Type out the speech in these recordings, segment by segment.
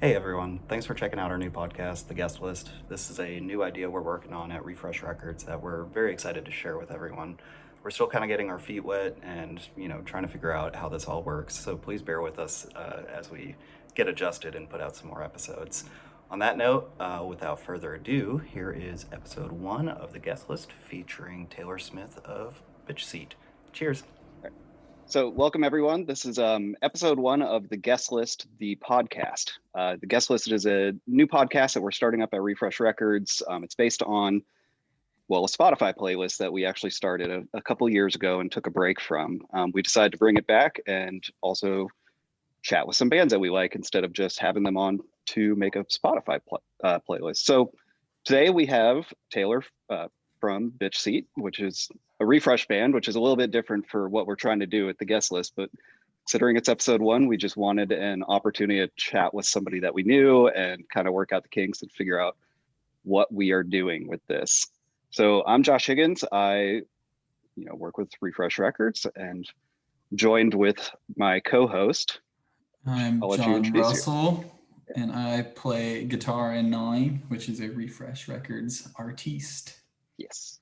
Hey everyone, thanks for checking out our new podcast, The Guestlist. This is a new idea we're working on at Refresh Records that we're very excited to share with everyone. We're still kind of getting our feet wet and, trying to figure out how this all works, so please bear with us as we get adjusted and put out some more episodes. On that note, without further ado, here is episode 1 of The Guestlist featuring Talor Smith of Biitchseat. Cheers. So, welcome everyone. This is episode 1 of the Guest List, the podcast. The Guest List is a new podcast that we're starting up at Refresh Records. It's based on, a Spotify playlist that we actually started a couple years ago and took a break from. We decided to bring it back and also chat with some bands that we like instead of just having them on to make a Spotify playlist. So, today we have Talor from Biitchseat, which is a refresh band, which is a little bit different for what we're trying to do at the guest list. But considering it's episode 1, we just wanted an opportunity to chat with somebody that we knew and kind of work out the kinks and figure out what we are doing with this. So I'm Josh Higgins. I, work with Refresh Records and joined with my co-host. I'm I'll let you John introduce Russell, and I play guitar in Nine, which is a Refresh Records artiste. Yes.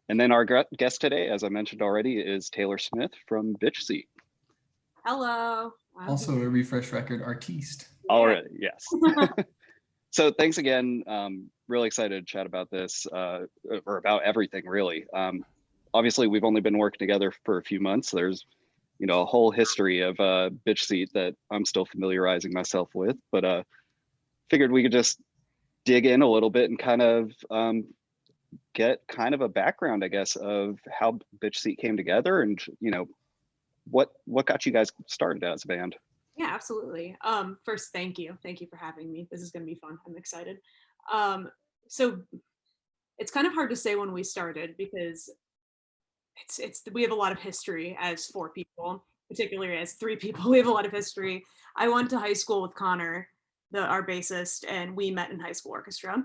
And then our guest today, as I mentioned already, is Talor Smith from Biitchseat. Hello. Also a Refresh Record artiste. Yeah. Already, yes. So thanks again. Really excited to chat about this, or about everything, really. Obviously, we've only been working together for a few months. There's, a whole history of Biitchseat that I'm still familiarizing myself with, but figured we could just dig in a little bit and kind of get kind of a background, I guess, of how Biitchseat came together and, what got you guys started as a band. Yeah, absolutely. First, thank you for having me. This is going to be fun. I'm excited. So it's kind of hard to say when we started because we have a lot of history as 4 people, particularly as 3 people. We have a lot of history. I went to high school with Connor, our bassist, and we met in high school orchestra.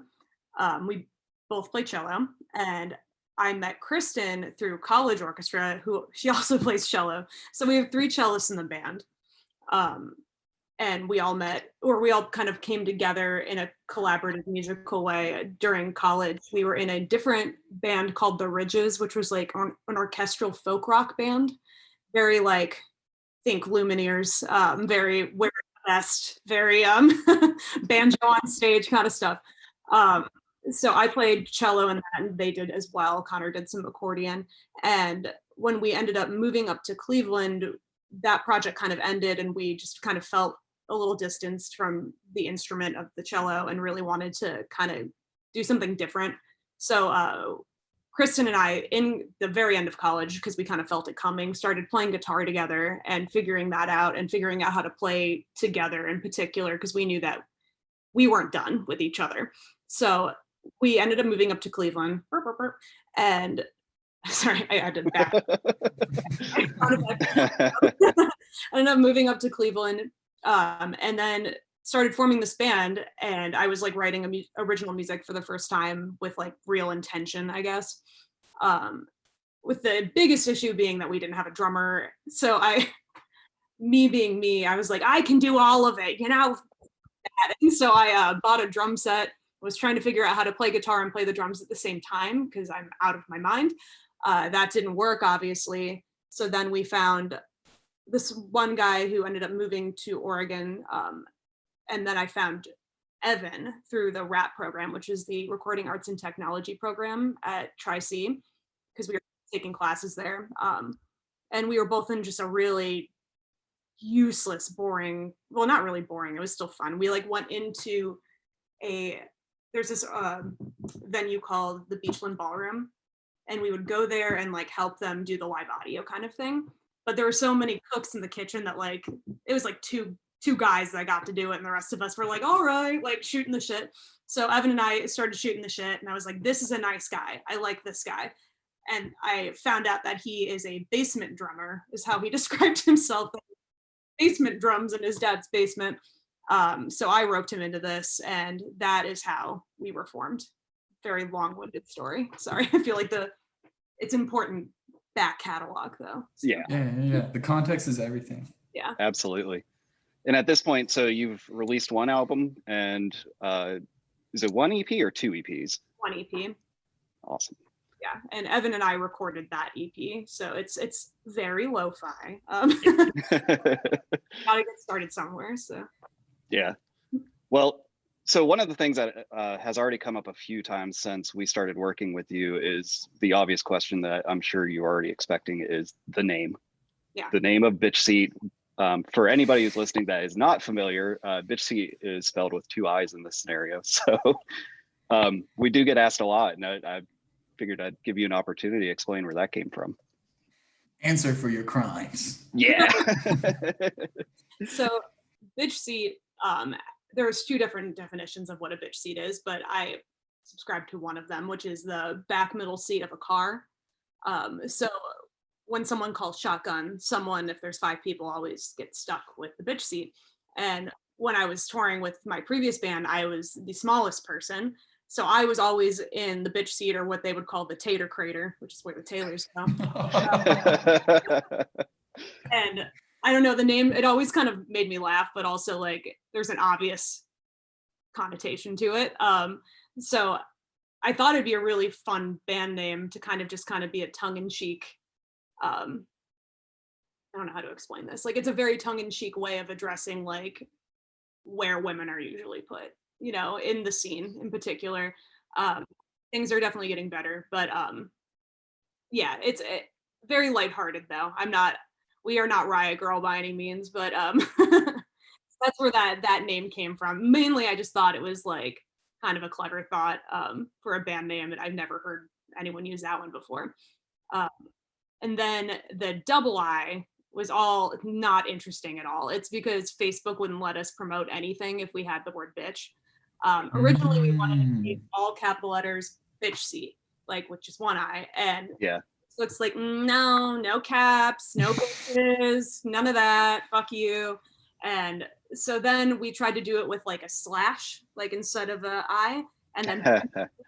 We both play cello, and I met Kristen through college orchestra, who she also plays cello. So we have 3 cellists in the band. And we all kind of came together in a collaborative musical way during college. We were in a different band called The Ridges, which was like an orchestral folk rock band. Very like, think Lumineers, very wear the best, very banjo on stage kind of stuff. So I played cello in that, and they did as well. Connor did some accordion. And when we ended up moving up to Cleveland, that project kind of ended, and we just kind of felt a little distanced from the instrument of the cello and really wanted to kind of do something different. So Kristen and I, in the very end of college, because we kind of felt it coming, started playing guitar together and figuring that out and figuring out how to play together in particular, because we knew that we weren't done with each other. So we ended up moving up to Cleveland, and sorry, I did back. I ended up moving up to Cleveland, and then started forming this band. And I was like writing original music for the first time with like real intention, I guess. With the biggest issue being that we didn't have a drummer. So me being me, I was like, I can do all of it, And so I bought a drum set. Was trying to figure out how to play guitar and play the drums at the same time because I'm out of my mind. That didn't work, obviously. So then we found this one guy who ended up moving to Oregon. And then I found Evan through the RAP program, which is the Recording Arts and Technology program at Tri-C, because we were taking classes there. And we were both in just a really useless, boring, well, not really boring. It was still fun. We like went into there's this venue called the Beachland Ballroom, and we would go there and like help them do the live audio kind of thing. But there were so many cooks in the kitchen that like it was like two guys that got to do it, and the rest of us were like, all right, like shooting the shit. So Evan and I started shooting the shit, and I was like, this is a nice guy. I like this guy. And I found out that he is a basement drummer, is how he described himself. Basement drums in his dad's basement. So I roped him into this, and that is how we were formed. Very long-winded story. Sorry, I feel like it's important back catalog though. So. Yeah. Yeah. The context is everything. Yeah. Absolutely. And at this point, so you've released one album, and is it one EP or two EPs? One EP. Awesome. Yeah, and Evan and I recorded that EP, so it's very lo-fi. Gotta get started somewhere. So yeah. Well, so one of the things that has already come up a few times since we started working with you is the obvious question that I'm sure you're already expecting is the name. Yeah. The name of Biitchseat. For anybody who's listening that is not familiar, Biitchseat is spelled with 2 I's in this scenario. So we do get asked a lot, and I figured I'd give you an opportunity to explain where that came from. Answer for your crimes. Yeah. So Biitchseat, there's 2 different definitions of what a bitch seat is, but I subscribe to one of them, which is the back middle seat of a car. So when someone calls shotgun, someone, if there's 5 people, always gets stuck with the bitch seat. And when I was touring with my previous band, I was the smallest person. So I was always in the bitch seat, or what they would call the tater crater, which is where the tailors go. And I don't know, the name, it always kind of made me laugh, but also like there's an obvious connotation to it. So I thought it'd be a really fun band name to kind of be a tongue-in-cheek, I don't know how to explain this. Like, it's a very tongue-in-cheek way of addressing like where women are usually put, you know, in the scene in particular. Things are definitely getting better, but yeah, it's very lighthearted though. We are not Riot Girl by any means, but that's where that name came from. Mainly, I just thought it was like kind of a clever thought for a band name, and I've never heard anyone use that one before. And then the double I was all not interesting at all. It's because Facebook wouldn't let us promote anything if we had the word bitch. Originally, we wanted to be all capital letters, Biitchseat, like with just 1 I. And yeah. so it's like, no caps, no bitches, none of that, fuck you. And so then we tried to do it with like a slash, like instead of a I, and then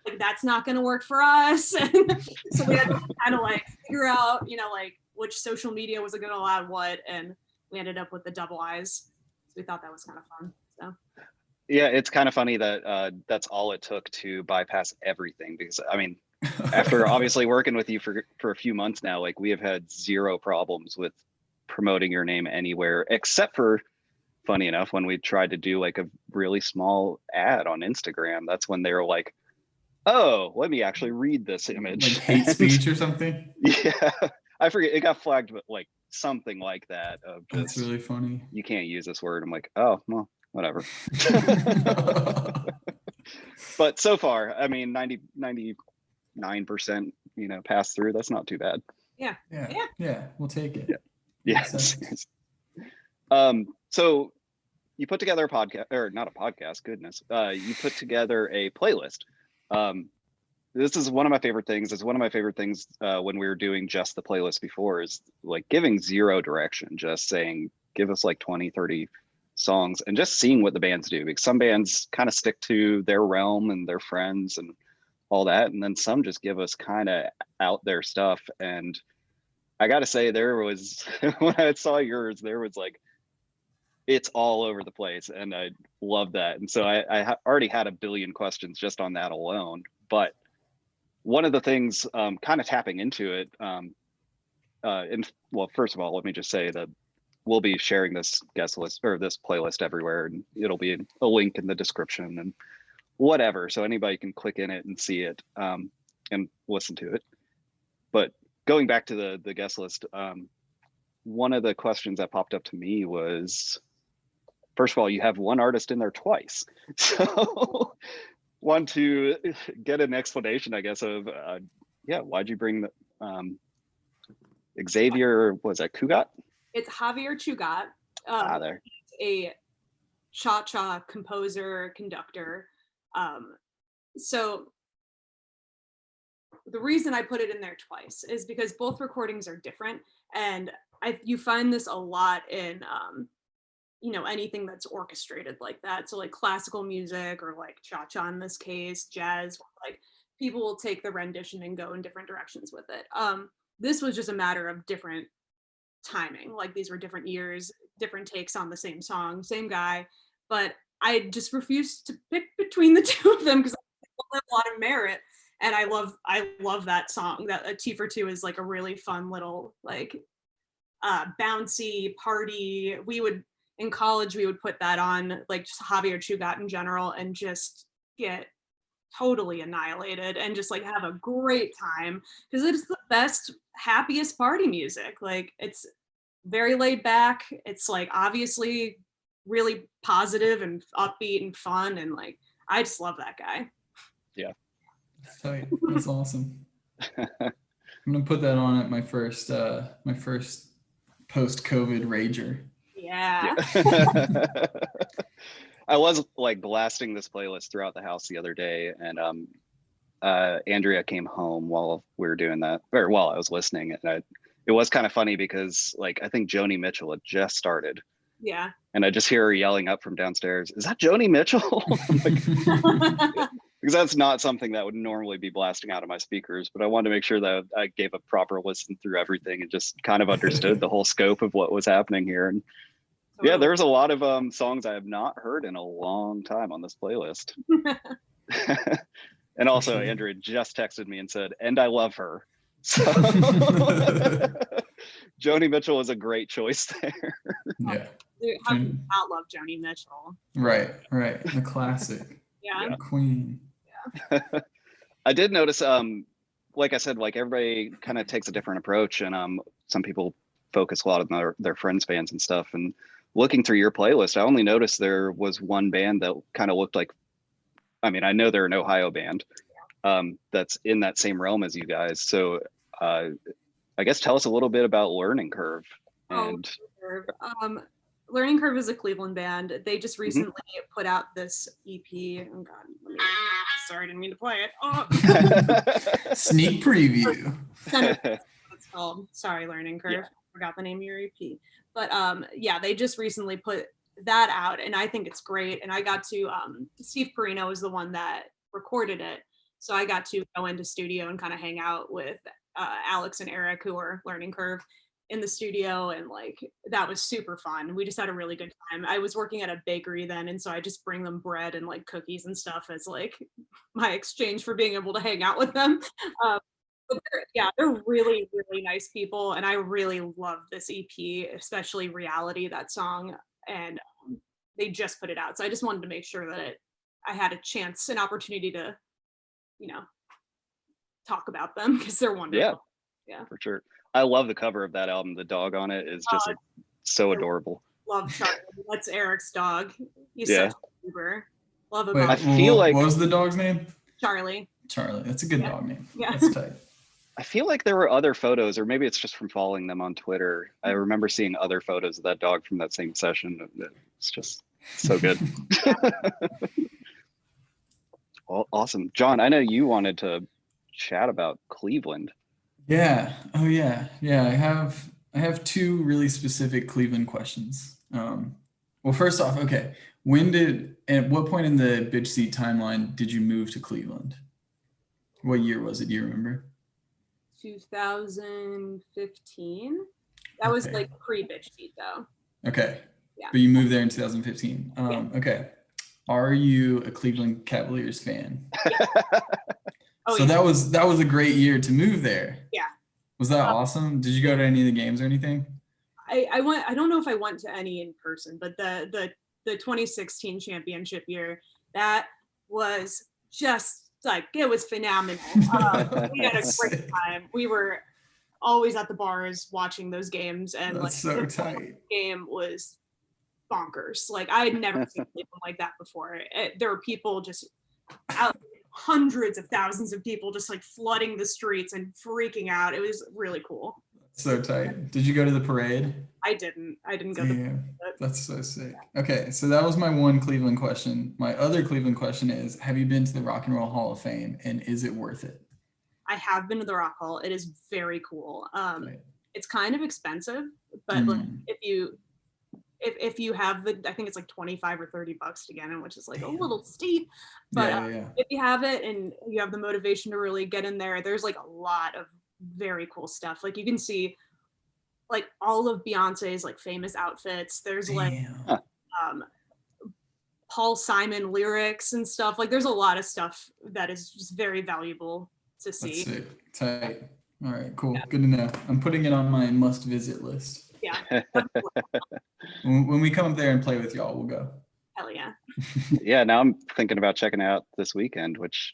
like, that's not gonna work for us. And so we had to kind of like figure out, you know, like which social media was gonna allow what, and we ended up with the double I's. So we thought that was kind of fun. So yeah, it's kind of funny that that's all it took to bypass everything, because I mean, after obviously working with you for a few months now, like we have had 0 problems with promoting your name anywhere, except for, funny enough, when we tried to do like a really small ad on Instagram. That's when they were like, oh, let me actually read this image. Like hate speech or something? Yeah, I forget, it got flagged, but like something like that. Of just, that's really funny. You can't use this word. I'm like, oh, well, whatever. But so far, I mean, 99%, you know, pass through. That's not too bad. yeah, We'll take it. Yeah. Yes. So you put together a podcast, or not a podcast, goodness. You put together a playlist. This is one of my favorite things. It's one of my favorite things when we were doing just the playlist before, is like giving 0 direction, just saying, give us like 20, 30 songs and just seeing what the bands do, because some bands kind of stick to their realm and their friends and all that, and then some just give us kind of out there stuff. And I gotta say, there was when I saw yours, there was like, it's all over the place, and I love that. And so I already had a billion questions just on that alone. But one of the things, kind of tapping into it, and well, first of all, let me just say that we'll be sharing this guest list or this playlist everywhere, and it'll be a link in the description and whatever, so anybody can click in it and see it and listen to it. But going back to the guest list, one of the questions that popped up to me was, first of all, you have one artist in there twice. So want to get an explanation, I guess, of yeah, why'd you bring the Xavier, was that Cugat? it's Javier Chugat. There. He's a cha-cha composer, conductor. So the reason I put it in there twice is because both recordings are different, and you find this a lot in you know, anything that's orchestrated like that. So like classical music, or like cha-cha in this case, jazz, like people will take the rendition and go in different directions with it. This was just a matter of different timing. Like these were different years, different takes on the same song, same guy, but I just refused to pick between the two of them because I have a lot of merit. And I love that song. That a T for Two is like a really fun little like bouncy party. In college we would put that on, like just Javier Chugat in general, and just get totally annihilated and just like have a great time because it's the best, happiest party music. Like it's very laid back. It's like obviously really positive and upbeat and fun, and like I just love that guy. Yeah. Tight. That's awesome. I'm gonna put that on at my first post-COVID rager. Yeah. I was like blasting this playlist throughout the house the other day, and Andrea came home while we were doing that, or while I was listening, and it was kind of funny because like I think Joni Mitchell had just started. Yeah. And I just hear her yelling up from downstairs, "Is that Joni Mitchell?" I'm like, because that's not something that would normally be blasting out of my speakers, but I wanted to make sure that I gave a proper listen through everything and just kind of understood the whole scope of what was happening here. And yeah, there's a lot of songs I have not heard in a long time on this playlist. And also, Andrea just texted me and said, "And I love her." So Joni Mitchell is a great choice there. Yeah. Dude, how can you not love Joni Mitchell? Right. The classic. Yeah. Queen. I did notice, like I said, like everybody kind of takes a different approach, and some people focus a lot on their friends' bands and stuff. And looking through your playlist, I only noticed there was one band that kind of looked like, I mean, I know they're an Ohio band that's in that same realm as you guys. So I guess tell us a little bit about Learning Curve. And Learning Curve is a Cleveland band. They just recently put out this EP. Oh God, sorry, I didn't mean to play it. Oh. Sneak preview. That's what it's called. Sorry, Learning Curve. Yeah. Forgot the name of your EP. But yeah, they just recently put that out, and I think it's great. And I got to Steve Perino is the one that recorded it, so I got to go into studio and kind of hang out with Alex and Eric, who are Learning Curve, in the studio, and like that was super fun. We just had a really good time. I was working at a bakery then, and so I just bring them bread and like cookies and stuff as like my exchange for being able to hang out with them. But they're really, really nice people, and I really love this EP, especially Reality, that song, and they just put it out. So I just wanted to make sure that I had a chance, an opportunity to, talk about them because they're wonderful. Yeah, for sure. I love the cover of that album. The dog on it is just so adorable. Love Charlie. That's Eric's dog. He's such a Uber. Love him. Wait, I feel like, what was the dog's name? Charlie. That's a good dog name. Yeah. That's tight. I feel like there were other photos, or maybe it's just from following them on Twitter. I remember seeing other photos of that dog from that same session. It's just so good. Well, awesome. John, I know you wanted to chat about Cleveland. Yeah. Oh yeah. I have two really specific Cleveland questions. Well, first off, okay. At what point in the Biitchseat timeline did you move to Cleveland? What year was it? Do you remember? 2015. That was like pre-Biitchseat though. Okay. Yeah. But you moved there in 2015. Okay. Are you a Cleveland Cavaliers fan? Yeah. So that was a great year to move there. Yeah. Was that awesome? Did you go to any of the games or anything? I went. I don't know if I went to any in person, but the 2016 championship year, that was just like, it was phenomenal. We had a great time. We were always at the bars watching those games, and That's so tight. Game was bonkers. Like I had never seen anything like that before. There were people just out. Hundreds of thousands of people just like flooding the streets and freaking out. It was really cool. So tight. Did you go to the parade? I didn't go to the parade. That's so sick. Okay, so that was my one Cleveland question. My other Cleveland question is, have you been to the Rock and Roll Hall of Fame, and is it worth it? I have been to the Rock Hall. It is very cool. It's kind of expensive, but like, if you have I think it's like $25 or $30 to get in, which is like a little steep, but if you have it and you have the motivation to really get in there, there's like a lot of very cool stuff. Like you can see like all of Beyonce's like famous outfits. There's like Damn. um Paul Simon lyrics and stuff. Like there's a lot of stuff that is just very valuable to see. That's sick. Tight. All right, cool. Good to know. I'm putting it on my must visit list. Yeah. When we come up there and play with y'all, we'll go. Hell yeah. Yeah, now I'm thinking about checking out this weekend, which,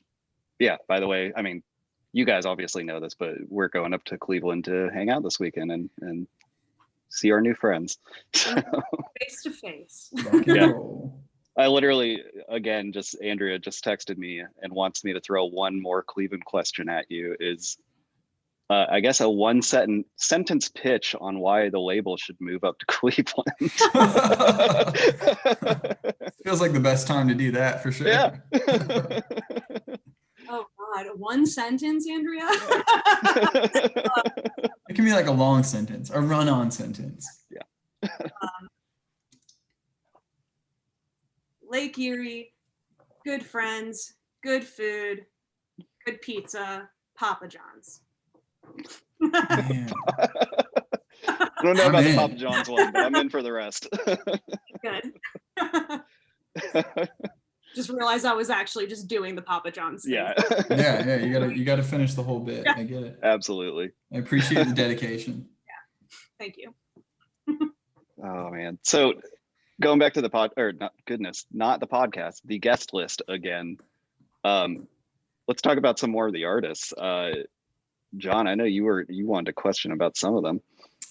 yeah, by the way, I mean, you guys obviously know this, but we're going up to Cleveland to hang out this weekend and see our new friends. So, Face to face. Rock and Yeah. roll. I literally, again, just Andrea just texted me and wants me to throw one more Cleveland question at you. Is I guess a one sentence pitch on why the label should move up to Cleveland. Feels like the best time to do that for sure. Yeah. Oh God, one sentence, Andrea. It can be like a long sentence, a run-on sentence. Lake Erie, good friends, good food, good pizza, Papa John's. Damn. I don't know I'm about the in. Papa John's one, but I'm in for the rest. Good. Just realized I was actually just doing the Papa John's thing. Yeah. Yeah, you gotta finish the whole bit. I get it. Absolutely. I appreciate the dedication. Thank you. Oh man. So going back to the not the podcast, the guest list again. Let's talk about some more of the artists. John, I know you wanted to question about some of them.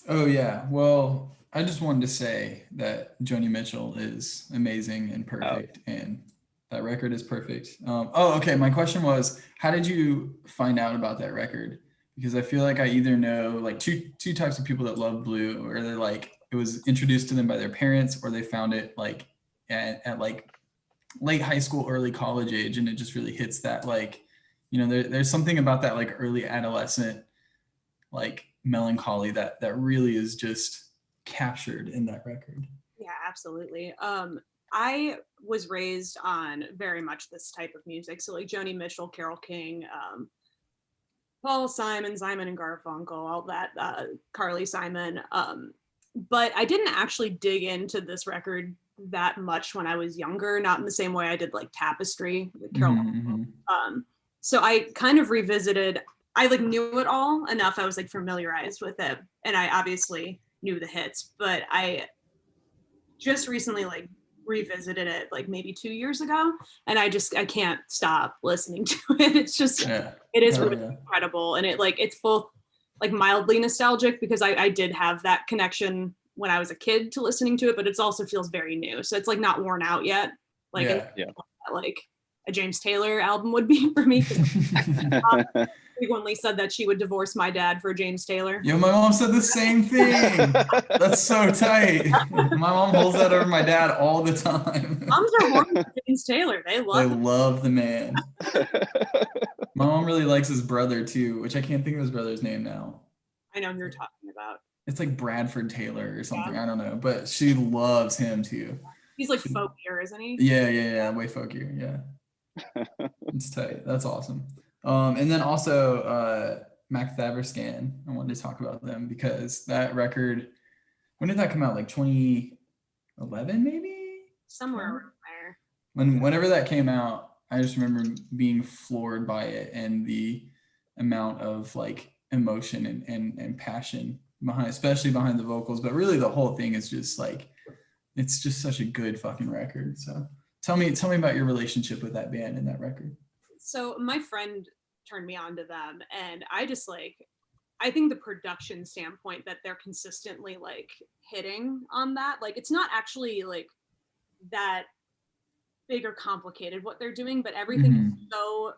Oh yeah. Well, I just wanted to say that Joni Mitchell is amazing and perfect, and that record is perfect. Okay. My question was, how did you find out about that record? Because I feel like I either know like two types of people that love Blue, or they're like it was introduced to them by their parents, or they found it like at like late high school, early college age, and it just really hits that like, there's something about that like early adolescent like melancholy that really is just captured in that record. Yeah, absolutely. I was raised on very much this type of music. So like Joni Mitchell, Carole King, Paul Simon, Simon and Garfunkel, all that, Carly Simon. But I didn't actually dig into this record that much when I was younger, not in the same way I did like Tapestry with Carole. Mm-hmm. So I kind of revisited, I like knew it all enough. I was like familiarized with it, and I obviously knew the hits, but I just recently like revisited it like maybe 2 years ago, and I can't stop listening to it. It's just, it is really incredible. And it's both like mildly nostalgic because I did have that connection when I was a kid to listening to it, but it also feels very new. So it's like not worn out yet. Like, like a James Taylor album would be for me. Frequently said that she would divorce my dad for James Taylor. Yo, my mom said the same thing. That's so tight. My mom holds that over my dad all the time. Moms are horny for James Taylor. They love the man. My mom really likes his brother too, which I can't think of his brother's name now. I know who you're talking about. It's like Bradford Taylor or something. I don't know, but she loves him too. He's like folkier, isn't he? Yeah, way folkier. Yeah. It's tight. That's awesome. And then also Mac Thaverscan, I wanted to talk about them because that record, when did that come out? Like 2011 maybe? Somewhere around there. Whenever that came out, I just remember being floored by it and the amount of like emotion and passion behind, especially behind the vocals, but really the whole thing is just like, it's just such a good fucking record. So tell me about your relationship with that band and that record. So my friend turned me on to them, and I just I think the production standpoint that they're consistently like hitting on that, like it's not actually like that big or complicated what they're doing, but everything is so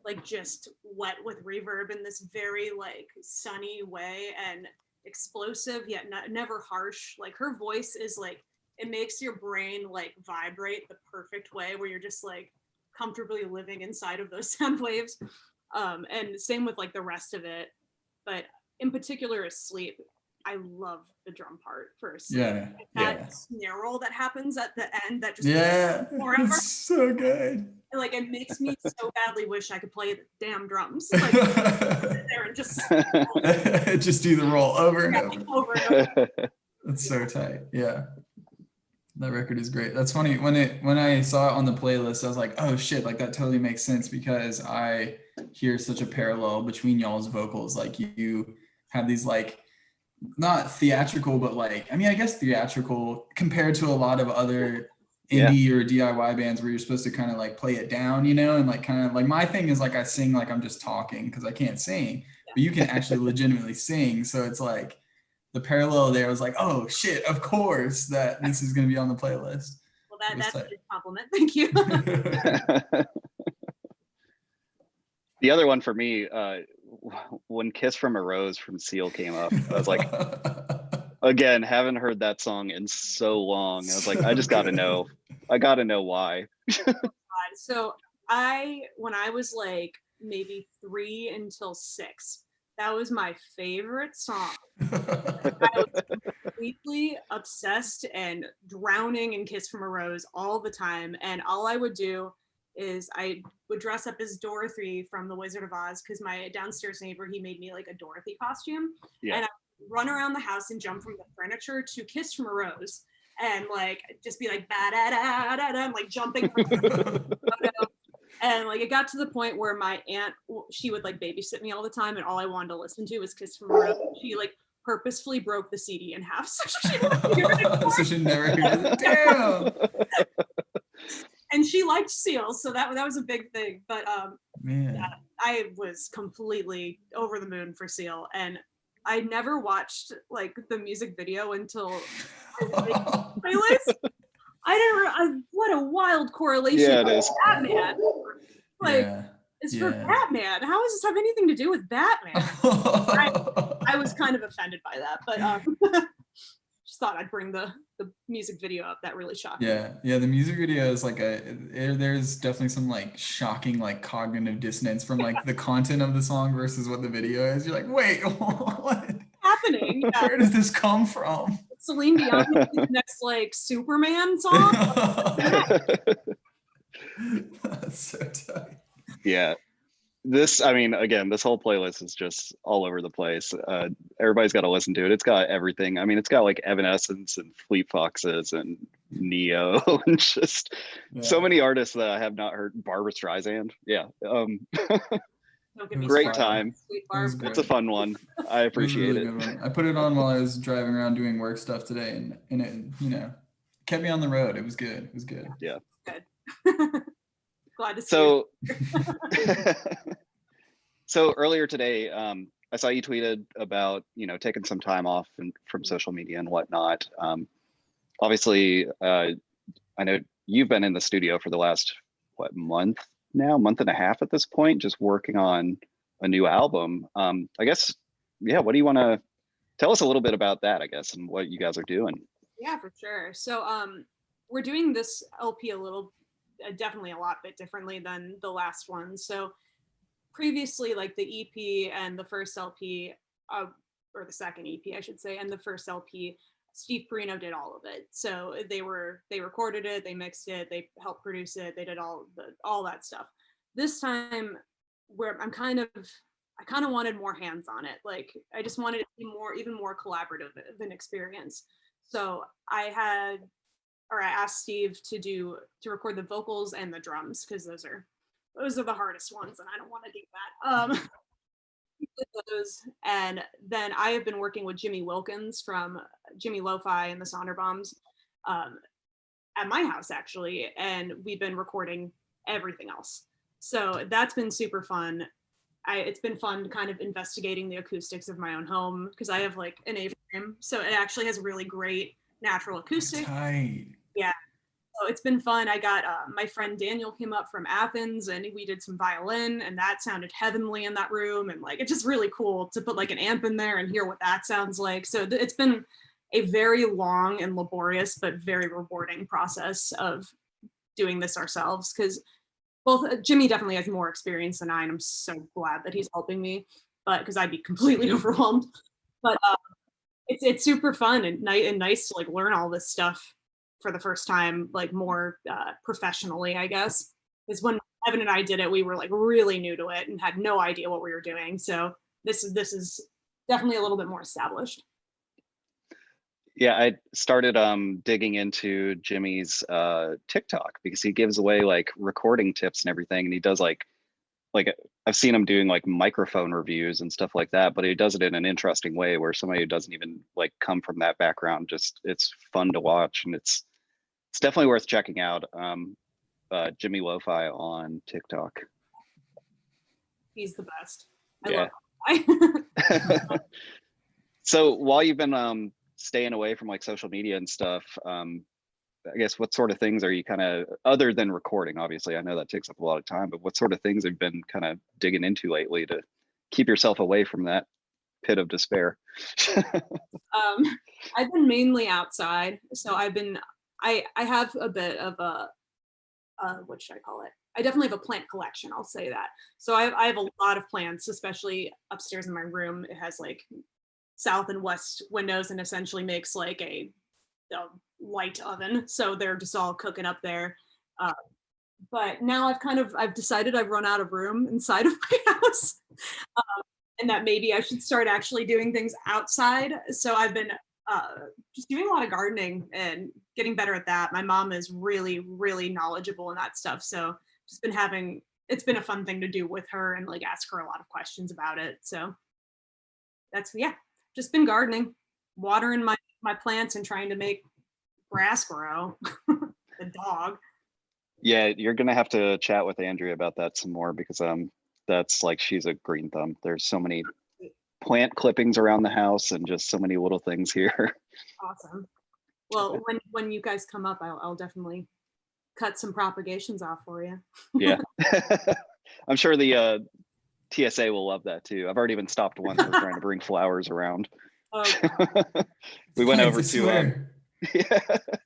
like just wet with reverb in this very like sunny way and explosive yet never harsh. Like her voice is like, it makes your brain like vibrate the perfect way where you're just like comfortably living inside of those sound waves. And same with like the rest of it, but in particular Asleep, I love the drum part for Asleep. That snare roll that happens at the end that just forever. It's so good. like it makes me so badly wish I could play the damn drums. Like sit there and just just do the roll over and over. over and over. That's so tight. Yeah. That record is great. That's funny. When I saw it on the playlist, I was like, oh shit, like that totally makes sense because I hear such a parallel between y'all's vocals. Like you have these like not theatrical, but like, I mean, I guess theatrical compared to a lot of other indie or DIY bands where you're supposed to kind of like play it down, you know, and like kind of like my thing is like I sing like I'm just talking because I can't sing, but you can actually legitimately sing. So it's like the parallel there was like, oh shit, of course that this is going to be on the playlist. Well, that's a good compliment. Thank you. The other one for me, when Kiss from a Rose from Seal came up, I was like, again, haven't heard that song in so long. I was like, I just got to know. I got to know why. So when I was like maybe 3 until 6, that was my favorite song. I was completely obsessed and drowning in Kiss from a Rose all the time. And all I would do is I would dress up as Dorothy from The Wizard of Oz because my downstairs neighbor, he made me like a Dorothy costume. Yeah. And I would run around the house and jump from the furniture to Kiss from a Rose and like just be like ba-da-da-da-da, like jumping from and like it got to the point where my aunt, she would like babysit me all the time and all I wanted to listen to was Kiss from a Rose. She like purposefully broke the CD in half so she wouldn't hear it anymore. So she never hears it. Damn. And she liked Seal, so that was a big thing. But Man. Yeah, I was completely over the moon for Seal, and I never watched like the music video until playlist. What a wild correlation. Yeah, it is. Batman. Like, it's for Batman. How does this have anything to do with Batman? I was kind of offended by that, but just thought I'd bring the music video up. That really shocked me. Yeah, the music video is like there's definitely some like shocking like cognitive dissonance from like the content of the song versus what the video is. You're like, wait, what? Happening? Yeah. Where does this come from? Celine Dion the next like Superman song. That's so tight. Yeah. This whole playlist is just all over the place. Everybody's got to listen to it. It's got everything. I mean, it's got like Evanescence and Fleet Foxes and Neo and just so many artists that I have not heard. Barbra Streisand. Yeah. Great time. It's a fun one. I appreciate it. I put it on while I was driving around doing work stuff today, and it kept me on the road. It was good. It was good. Yeah. Good. Glad to see you. So earlier today, I saw you tweeted about taking some time off from social media and whatnot. Obviously, I know you've been in the studio for the last month and a half at this point, just working on a new album. I guess, what do you want to tell us a little bit about that? I guess, and what you guys are doing. Yeah, for sure. So we're doing this LP definitely a lot bit differently than the last one. So previously, like the EP and the first LP, or the second EP, I should say, and the first LP, Steve Perino did all of it. So they recorded it, they mixed it, they helped produce it, they did all that stuff. This time, where I kind of wanted more hands on it. Like I just wanted it to be even more collaborative of an experience. So I asked Steve to record the vocals and the drums because those are the hardest ones, and I don't want to do that. He did those, and then I have been working with Jimmy Wilkins from Jimmy Lo-Fi and the Sonderbombs at my house actually, and we've been recording everything else. So that's been super fun. It's been fun kind of investigating the acoustics of my own home because I have like an A-frame, so it actually has really great natural acoustics. Tight. Yeah. So it's been fun. I got my friend Daniel came up from Athens and we did some violin, and that sounded heavenly in that room. And like, it's just really cool to put like an amp in there and hear what that sounds like. So it's been a very long and laborious, but very rewarding process of doing this ourselves. Because both Jimmy definitely has more experience than I, and I'm so glad that he's helping me, but because I'd be completely overwhelmed. But it's super fun and nice to like learn all this stuff for the first time, like more professionally, I guess. Because when Evan and I did it, we were like really new to it and had no idea what we were doing. So this is definitely a little bit more established. Yeah, I started digging into Jimmy's TikTok because he gives away like recording tips and everything, and he does like I've seen him doing like microphone reviews and stuff like that, but he does it in an interesting way where somebody who doesn't even like come from that background, just it's fun to watch, and it's definitely worth checking out. Jimmy Lo-Fi on TikTok. He's the best. Yeah. I love him. So while you've been staying away from like social media and stuff, I guess what sort of things are you kind of, other than recording, obviously, I know that takes up a lot of time, but what sort of things have you been kind of digging into lately to keep yourself away from that pit of despair? I've been mainly outside. So I have a bit of a, what should I call it? I definitely have a plant collection, I'll say that. So I have a lot of plants, especially upstairs in my room. It has like south and west windows and essentially makes like a light oven. So they're just all cooking up there. But now I've decided I've run out of room inside of my house. And that maybe I should start actually doing things outside. So I've been just doing a lot of gardening and getting better at that. My mom is really, really knowledgeable in that stuff. So just it's been a fun thing to do with her and like ask her a lot of questions about it. So that's, yeah, just been gardening, watering my plants and trying to make grass grow. The dog. Yeah, you're gonna have to chat with Andrea about that some more because that's like she's a green thumb. There's so many plant clippings around the house and just so many little things here. Awesome. Well, when you guys come up, I'll definitely cut some propagations off for you. Yeah. I'm sure the TSA will love that too. I've already been stopped once for trying to bring flowers around. Oh, We went over I to swear. yeah.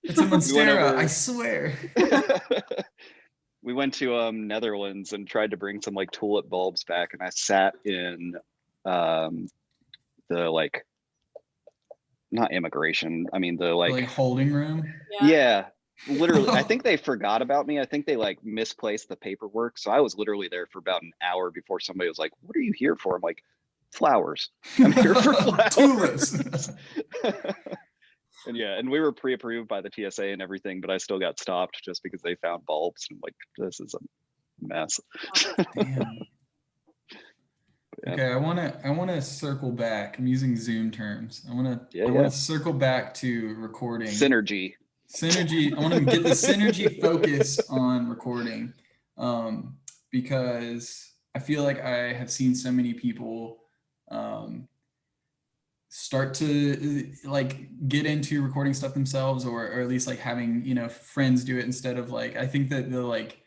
It's a monstera, I swear. We went to Netherlands and tried to bring some like tulip bulbs back, and I sat in the like, not immigration, I mean the Like holding room. yeah, literally. I think they forgot about me. I think they like misplaced the paperwork, so I was literally there for about an hour before somebody was like, what are you here for? I'm like, flowers. I'm here for flowers. Tulips. And yeah, and we were pre-approved by the TSA and everything, but I still got stopped just because they found bulbs. And like, this is a mess. Damn. Yeah. Okay, I wanna circle back. I'm using Zoom terms. I Yeah. wanna circle back to recording. Synergy. I want to get the synergy focus on recording, because I feel like I have seen so many people start to like get into recording stuff themselves, or at least like having, friends do it instead of like, I think that the like,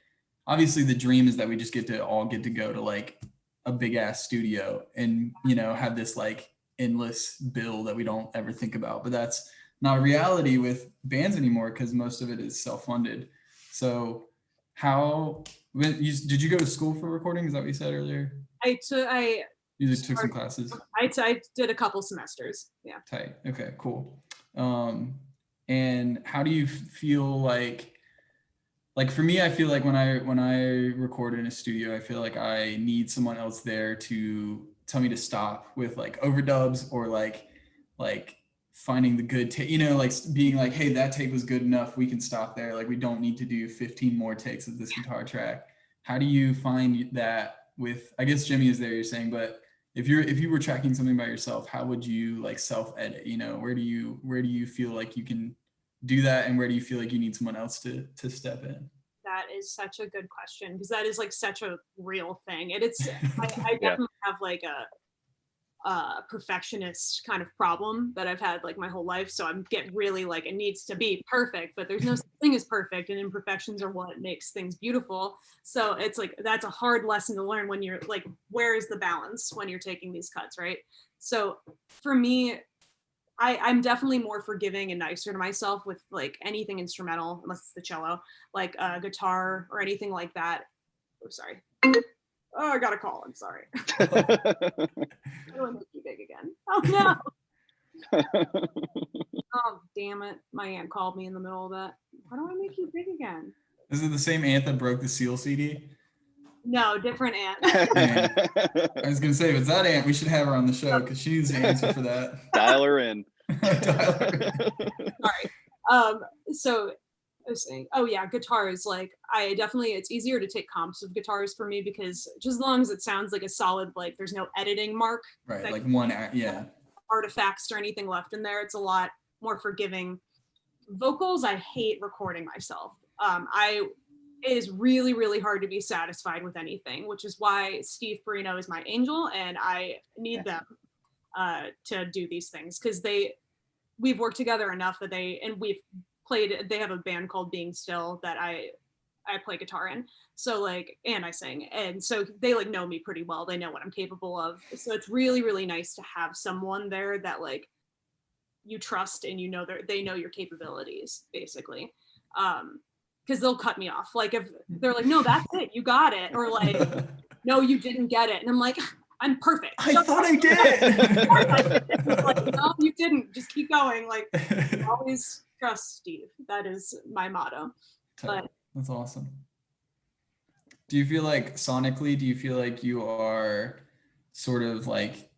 obviously the dream is that we just get to go to like a big ass studio and, have this like endless bill that we don't ever think about, but that's not a reality with bands anymore because most of it is self-funded. So did you go to school for recording? Is that what you said earlier? You just took some classes. I did a couple semesters. Yeah. Tight. Okay, cool. And how do you feel like for me, I feel like when I record in a studio, I feel like I need someone else there to tell me to stop with like overdubs or like finding the good take, like being like, hey, that take was good enough. We can stop there. Like we don't need to do 15 more takes of this guitar track. How do you find that with, I guess Jimmy is there, you're saying, but if you were tracking something by yourself, how would you like self-edit? Where do you feel like you can do that, and where do you feel like you need someone else to step in? That is such a good question, because that is like such a real thing. And it's I Yeah. definitely have like a perfectionist kind of problem that I've had like my whole life. So I'm get really like, it needs to be perfect, but there's no such thing as perfect, and imperfections are what makes things beautiful. So it's like, that's a hard lesson to learn when you're like, where is the balance when you're taking these cuts, right? So for me, I'm definitely more forgiving and nicer to myself with like anything instrumental, unless it's the cello, like guitar or anything like that. Oh, sorry. Oh, I got a call. I'm sorry. How do I make you big again? Oh no. Oh damn it. My aunt called me in the middle of that. How do I make you big again? Is it the same ant that broke the Seal CD? No, different ant. Man, I was gonna say, if it's that ant, we should have her on the show because she needs the answer for that. Dial her in. Dial her in. Sorry. So I was saying, oh yeah, guitars. Like I definitely, it's easier to take comps of guitars for me because just as long as it sounds like a solid, like there's no editing mark, Right, that like one act, yeah. artifacts or anything left in there. It's a lot more forgiving. Vocals, I hate recording myself. It is really, really hard to be satisfied with anything, which is why Steve Perino is my angel, and I need them to do these things because we've worked together enough that they have a band called Being Still that I play guitar in. So like, and I sing. And so they like know me pretty well. They know what I'm capable of. So it's really, really nice to have someone there that like you trust and you know they know your capabilities basically. Because they'll cut me off. Like if they're like, no, that's it, you got it. Or like, no, you didn't get it. And I'm like, I'm perfect. I thought I did. Like, no, you didn't. Just keep going. Like always trust Steve. That is my motto. But that's awesome. Do you feel like sonically, do you feel like you are sort of like,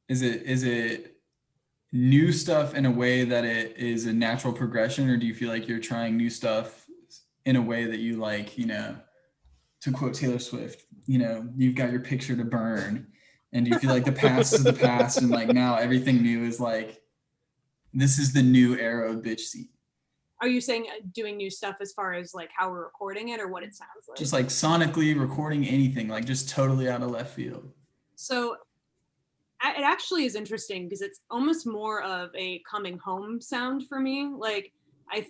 is it new stuff in a way that it is a natural progression, or do you feel like you're trying new stuff in a way that you like, you know, to quote Taylor Swift, you know, you've got your picture to burn, and do you feel like the past is the past and like now everything new is like, this is the new era of Biitchseat? Are you saying doing new stuff as far as like how we're recording it or what it sounds like? Just like sonically recording anything, like just totally out of left field. So it actually is interesting because it's almost more of a coming home sound for me. Like I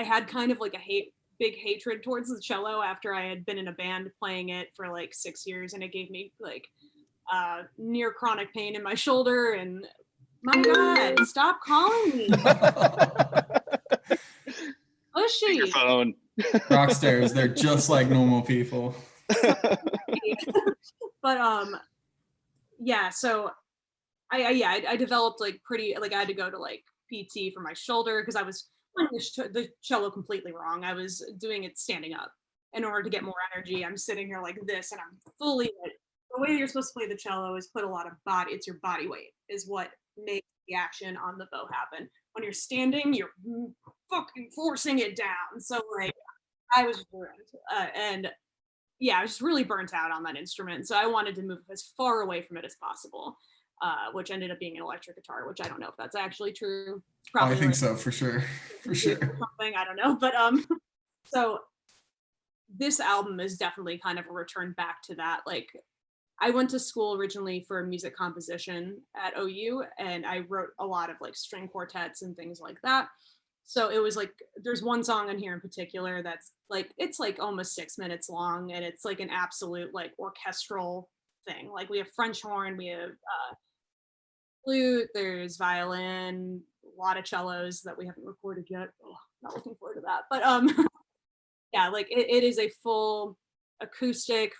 had kind of like a big hatred towards the cello after I had been in a band playing it for like 6 years, and it gave me like near chronic pain in my shoulder. And my God, stop calling me. Pushy. Your phone. Rock stars, they're just like normal people. But yeah, so I developed like I had to go to like PT for my shoulder because I was playing the cello completely wrong. I was doing it standing up in order to get more energy. I'm sitting here like this, and I'm fully. The way you're supposed to play the cello is put a lot of body. It's your body weight is what makes the action on the bow happen. When you're standing, you're fucking forcing it down. So like, I was ruined, and yeah, I was just really burnt out on that instrument. So I wanted to move as far away from it as possible, which ended up being an electric guitar, which I don't know if that's actually true. Probably I think so, for sure. For sure. Something, I don't know. But so this album is definitely kind of a return back to that. Like I went to school originally for music composition at OU, and I wrote a lot of like string quartets and things like that. So it was like, there's one song in here in particular that's like, it's like almost 6 minutes long, and it's like an absolute like orchestral thing. Like we have French horn, we have flute, there's violin, a lot of cellos that we haven't recorded yet. Oh, not looking forward to that. But yeah, like it is a full acoustic,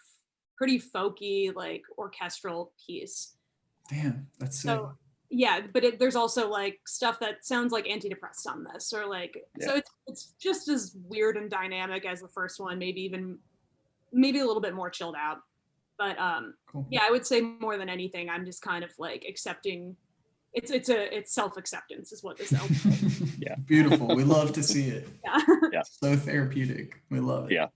pretty folky, like orchestral piece. Damn, that's sick. So yeah, but there's also like stuff that sounds like antidepressed on this, or like so it's just as weird and dynamic as the first one, maybe a little bit more chilled out. But cool. Yeah, I would say more than anything, I'm just kind of like accepting. It's self-acceptance is what this album is. Yeah, beautiful. We love to see it. Yeah, so therapeutic. We love it. Yeah,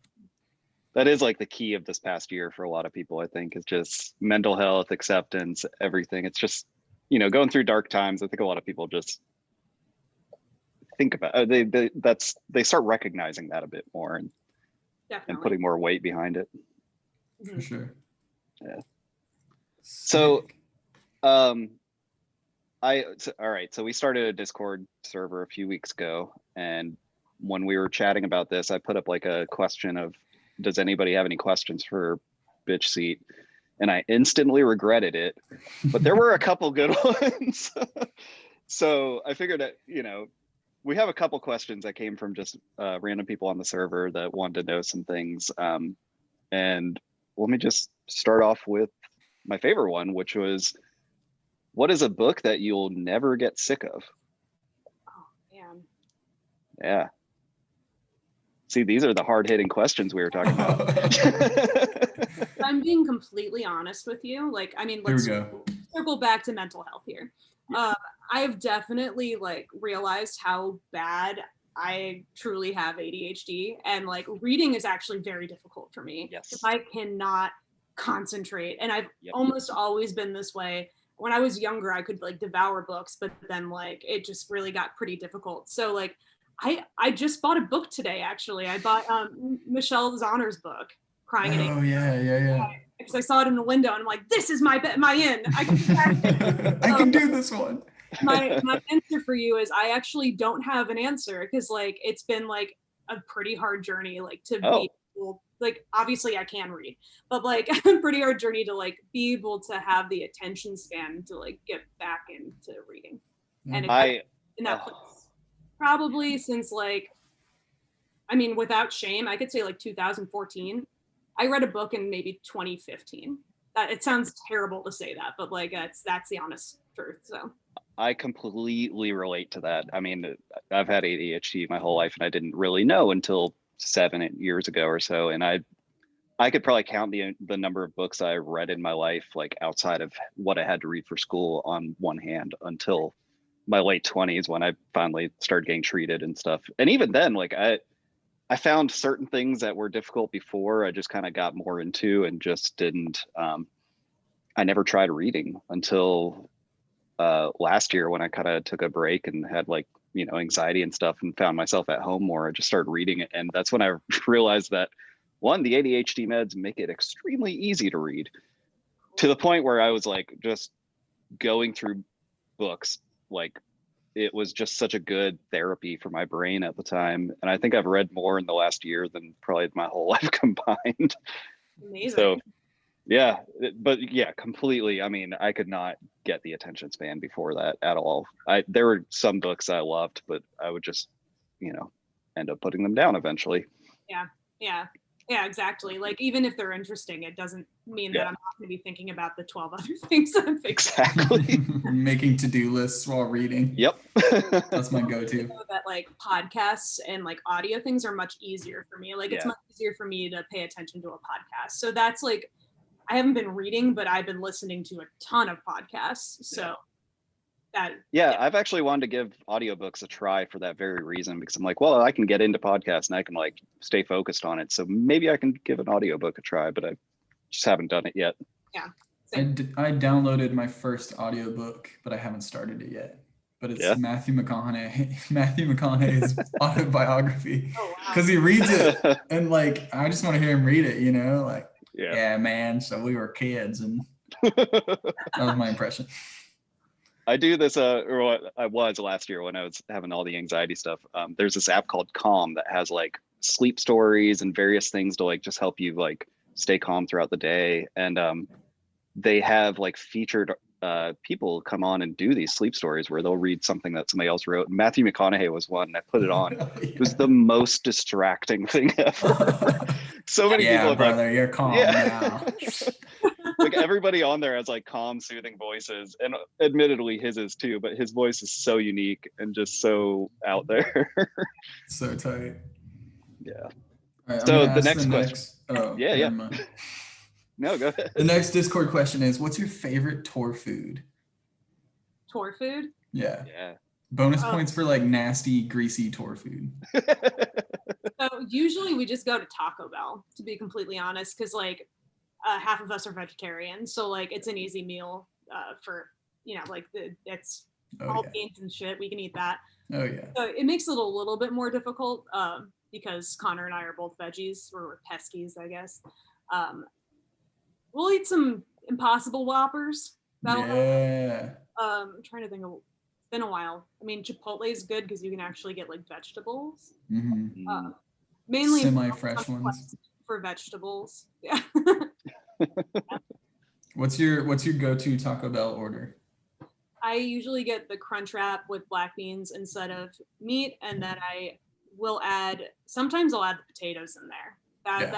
that is like the key of this past year for a lot of people. I think is just mental health, acceptance, everything. It's just, you know, going through dark times. I think a lot of people just think about they start recognizing that a bit more and putting more weight behind it. For sure. Yeah. So, all right. So we started a Discord server a few weeks ago, and when we were chatting about this, I put up like a question of, does anybody have any questions for Biitchseat? And I instantly regretted it, but there were a couple good ones. So I figured that, you know, we have a couple questions that came from just random people on the server that wanted to know some things. And let me just start off with my favorite one, which was, what is a book that you'll never get sick of? Oh, man. Yeah. See, these are the hard-hitting questions we were talking about. If I'm being completely honest with you, like, I mean, Here we let's go. circle back to mental health here. I've definitely like realized how bad I truly have ADHD, and like reading is actually very difficult for me. Yes. If I cannot concentrate, and I've Yep. almost always been this way. When I was younger, I could like devour books, but then like it just really got pretty difficult. So like I just bought a book today. Actually, I bought Michelle Zauner's book, Crying in Oh yeah. because I saw it in the window and I'm like, this is my in. I can I can do this one. my answer for you is I actually don't have an answer, because like it's been like a pretty hard journey, like to be able, like obviously I can read, but like a pretty hard journey to like be able to have the attention span to like get back into reading. And it's in that place probably since like, I mean, without shame, I could say like 2014. I read a book in maybe 2015. That it sounds terrible to say that, but like that's the honest truth. So I completely relate to that. I mean, I've had ADHD my whole life, and I didn't really know until 7 years ago or so. And I could probably count the number of books I read in my life, like outside of what I had to read for school, on one hand, until my late 20s when I finally started getting treated and stuff. And even then, like I found certain things that were difficult before, I just kind of got more into and just didn't. I never tried reading until last year when I kind of took a break and had like, anxiety and stuff, and found myself at home more. I just started reading it. And that's when I realized that, one, the ADHD meds make it extremely easy to read, to the point where I was like just going through books. Like, it was just such a good therapy for my brain at the time. And I think I've read more in the last year than probably my whole life combined. amazing. So yeah, but yeah, completely. I mean, I could not get the attention span before that at all. There were some books I loved, but I would just, end up putting them down eventually. Yeah, exactly. Like even if they're interesting, it doesn't mean that Yeah. I'm not going to be thinking about the 12 other things that I'm thinking. Exactly. Making to-do lists while reading. Yep. That's my go-to. I know that like podcasts and like audio things are much easier for me. Like it's Yeah. much easier for me to pay attention to a podcast. So that's like, I haven't been reading, but I've been listening to a ton of podcasts. So Yeah, I've actually wanted to give audiobooks a try for that very reason, because I'm like, well, I can get into podcasts and I can like stay focused on it. So maybe I can give an audiobook a try, but I just haven't done it yet. Yeah. I downloaded my first audiobook, but I haven't started it yet. But it's Matthew McConaughey's autobiography. Oh, wow. Because he reads it and like I just want to hear him read it, like yeah man, so we were kids, and that was my impression. I do this, or what I was last year when I was having all the anxiety stuff. There's this app called Calm that has like sleep stories and various things to like just help you like stay calm throughout the day. And they have like featured people come on and do these sleep stories where they'll read something that somebody else wrote. Matthew McConaughey was one, and I put it on. It was the most distracting thing ever. So many people have brother, you're calm now. Like everybody on there has like calm, soothing voices, and admittedly his is too, but his voice is so unique and just so out there. So tight. Yeah. Right, so the next question. Oh, yeah. No, go ahead. The next Discord question is, what's your favorite tour food? Tour food? Yeah. Yeah. Bonus points for like nasty, greasy tour food. So usually we just go to Taco Bell, to be completely honest, because like half of us are vegetarians, so like it's an easy meal for like it's all beans and shit. We can eat that. Oh yeah. So it makes it a little bit more difficult because Connor and I are both veggies. We're peskies, I guess. We'll eat some Impossible Whoppers. Yeah. I'm trying to think of. It's been a while. I mean, Chipotle is good because you can actually get like vegetables. Mm-hmm. Mainly semi-fresh ones for vegetables. Yeah. What's your go-to Taco Bell order? I usually get the crunch wrap with black beans instead of meat, and then I will sometimes I'll add the potatoes in there. That's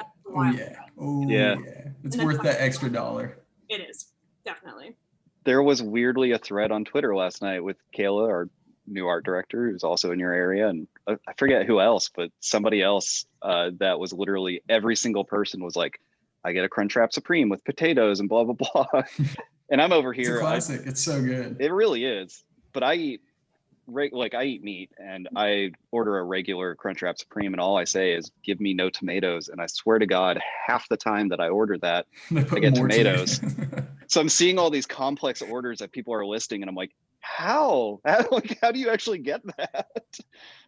yeah. It's worth that extra $1. It is, definitely. There was weirdly a thread on Twitter last night with Kayla, our new art director who's also in your area, and I forget who else, but somebody else that was literally every single person was like, I get a Crunchwrap Supreme with potatoes and blah blah blah. And I'm over It's a here. classic. It's so good. It really is. But I eat I eat meat, and I order a regular Crunchwrap Supreme, and all I say is, give me no tomatoes. And I swear to God, half the time that I order that, They put I get more tomatoes. So I'm seeing all these complex orders that people are listing, and I'm like, how? How do you actually get that?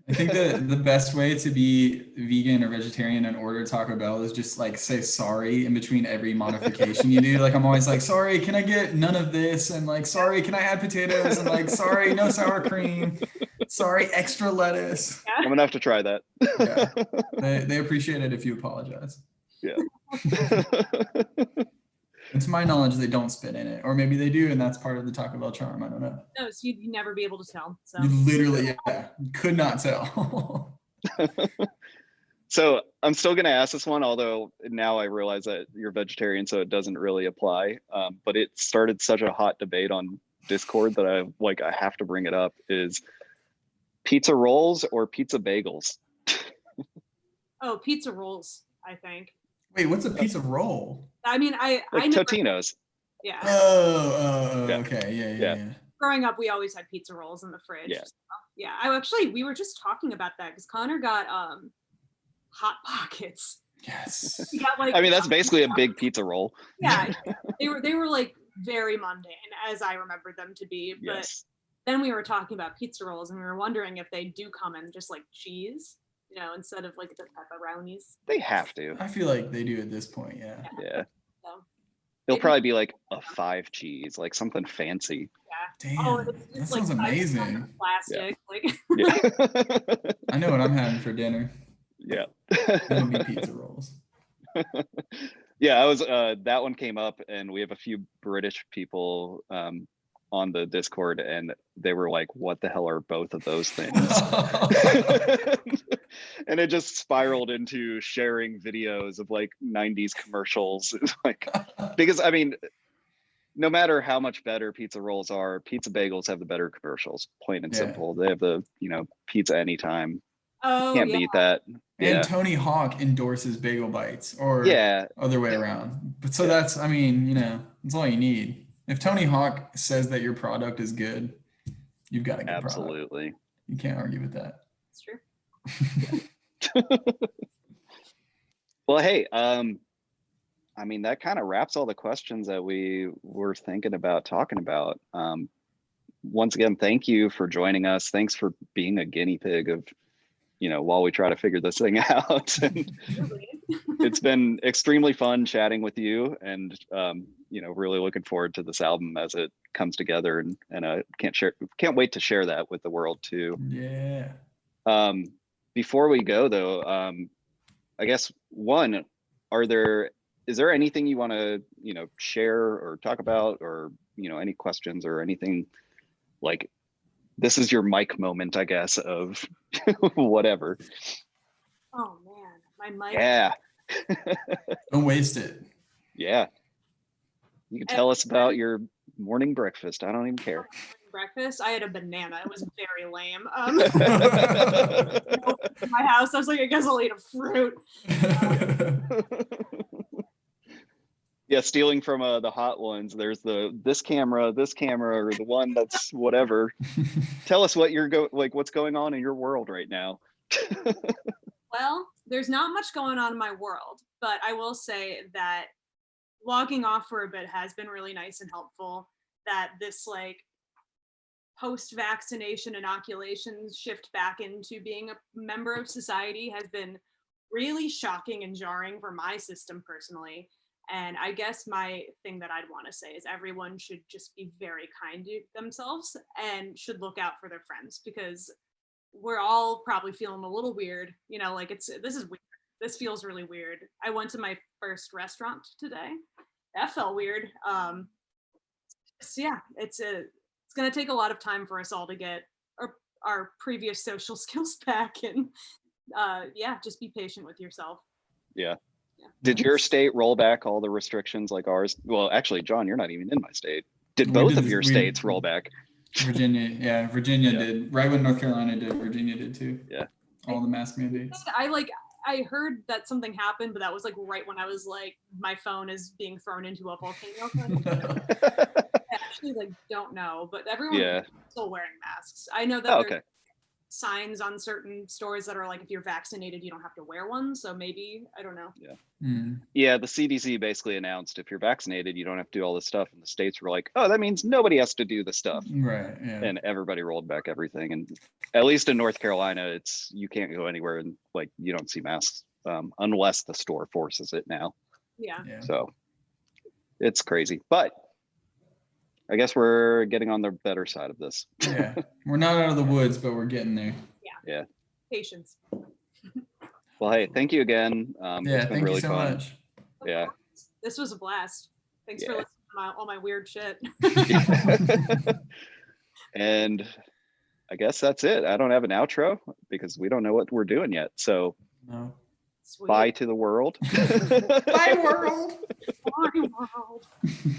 I think the best way to be vegan or vegetarian and order Taco Bell is just like say sorry in between every modification you do. Like I'm always like, sorry, can I get none of this? And like, sorry, can I add potatoes? And like, sorry, no sour cream. Sorry, extra lettuce. I'm gonna have to try that. Yeah. They appreciate it if you apologize. Yeah. And to my knowledge, they don't spit in it, or maybe they do, and that's part of the Taco Bell charm. I don't know. No, so you'd never be able to tell. So You literally, could not tell. So I'm still going to ask this one, although now I realize that you're vegetarian, so it doesn't really apply. But it started such a hot debate on Discord that I have to bring it up, is pizza rolls or pizza bagels? Oh, pizza rolls, I think. Wait, what's a pizza roll? I mean, I never, Totino's. yeah. Oh, Yeah. okay, yeah. Growing up, we always had pizza rolls in the fridge. Yeah. So, yeah. We were just talking about that because Connor got Hot Pockets. Yes. He got, like, I mean, that's basically a big pizza roll. Yeah, they were like very mundane as I remembered them to be. But Yes. then we were talking about pizza rolls, and we were wondering if they do come in just like cheese, instead of like the pepperonis. They have to. I feel like they do at this point, yeah. Yeah. So, It'll probably be like a 5 cheese, like something fancy. yeah. Damn, It's that like sounds amazing. plastic. Like Yeah. I know what I'm having for dinner. Yeah. It'll be pizza rolls. Yeah, I was that one came up, and we have a few British people on the Discord, and they were like, what the hell are both of those things? And it just spiraled into sharing videos of like 90s commercials. It's like, because I mean, no matter how much better pizza rolls are, pizza bagels have the better commercials, plain and Yeah. simple. They have the pizza anytime. oh Can't yeah. beat that. And Yeah. Tony Hawk endorses Bagel Bites, or Yeah. other way around. But so Yeah. that's, I mean, that's all you need. If Tony Hawk says that your product is good, you've got a good product. Absolutely. You can't argue with that. It's true. Well, hey, I mean, that kind of wraps all the questions that we were thinking about talking about. Once again, thank you for joining us. Thanks for being a guinea pig of, while we try to figure this thing out. And it's been extremely fun chatting with you, and really looking forward to this album as it comes together, and I can't wait to share that with the world too. Yeah. Before we go though, I guess one, is there anything you want to share or talk about, or any questions or anything, like this is your mic moment, I guess, of whatever. Oh man, my mic. Yeah. Don't waste it. Yeah. You can tell us about your morning breakfast. I don't even care. Breakfast, I had a banana. It was very lame. My house, I was like, I guess I'll eat a fruit. Yeah, stealing from the hot ones. There's this camera, or the one that's whatever. Tell us what what's going on in your world right now. Well, there's not much going on in my world, but I will say that logging off for a bit has been really nice and helpful. That this like post-vaccination inoculation shift back into being a member of society has been really shocking and jarring for my system personally. And I guess my thing that I'd want to say is everyone should just be very kind to themselves and should look out for their friends, because we're all probably feeling a little weird, this is weird. This feels really weird. I went to my first restaurant today. That felt weird. It's going to take a lot of time for us all to get our previous social skills back, and just be patient with yourself. Yeah. Did your state roll back all the restrictions like ours? Well, actually, John, you're not even in my state. Did both of your states roll back? Virginia, yeah, Virginia Yeah. did. Right when North Carolina did, Virginia did too. Yeah. All the mask mandates. I heard that something happened, but that was like right when I was like, my phone is being thrown into a volcano. I actually like don't know, but everyone Yeah. is still wearing masks. I know that Oh, there's okay. signs on certain stores that are like, if you're vaccinated, you don't have to wear one. So maybe, I don't know. Yeah, the CDC basically announced if you're vaccinated, you don't have to do all this stuff. And the states were like, oh, that means nobody has to do the stuff. Right, yeah. And everybody rolled back everything. And at least in North Carolina, it's you can't go anywhere and like you don't see masks unless the store forces it now. Yeah. So it's crazy. But I guess we're getting on the better side of this. Yeah. We're not out of the woods, but we're getting there. Yeah. Patience. Well, hey, thank you again. Yeah, It's been thank really you so fun. much. Yeah. This was a blast. Thanks for Yeah. listening to all my weird shit. And I guess that's it. I don't have an outro because we don't know what we're doing yet. So No. Sweet. bye to the world. Bye, world. Bye, world.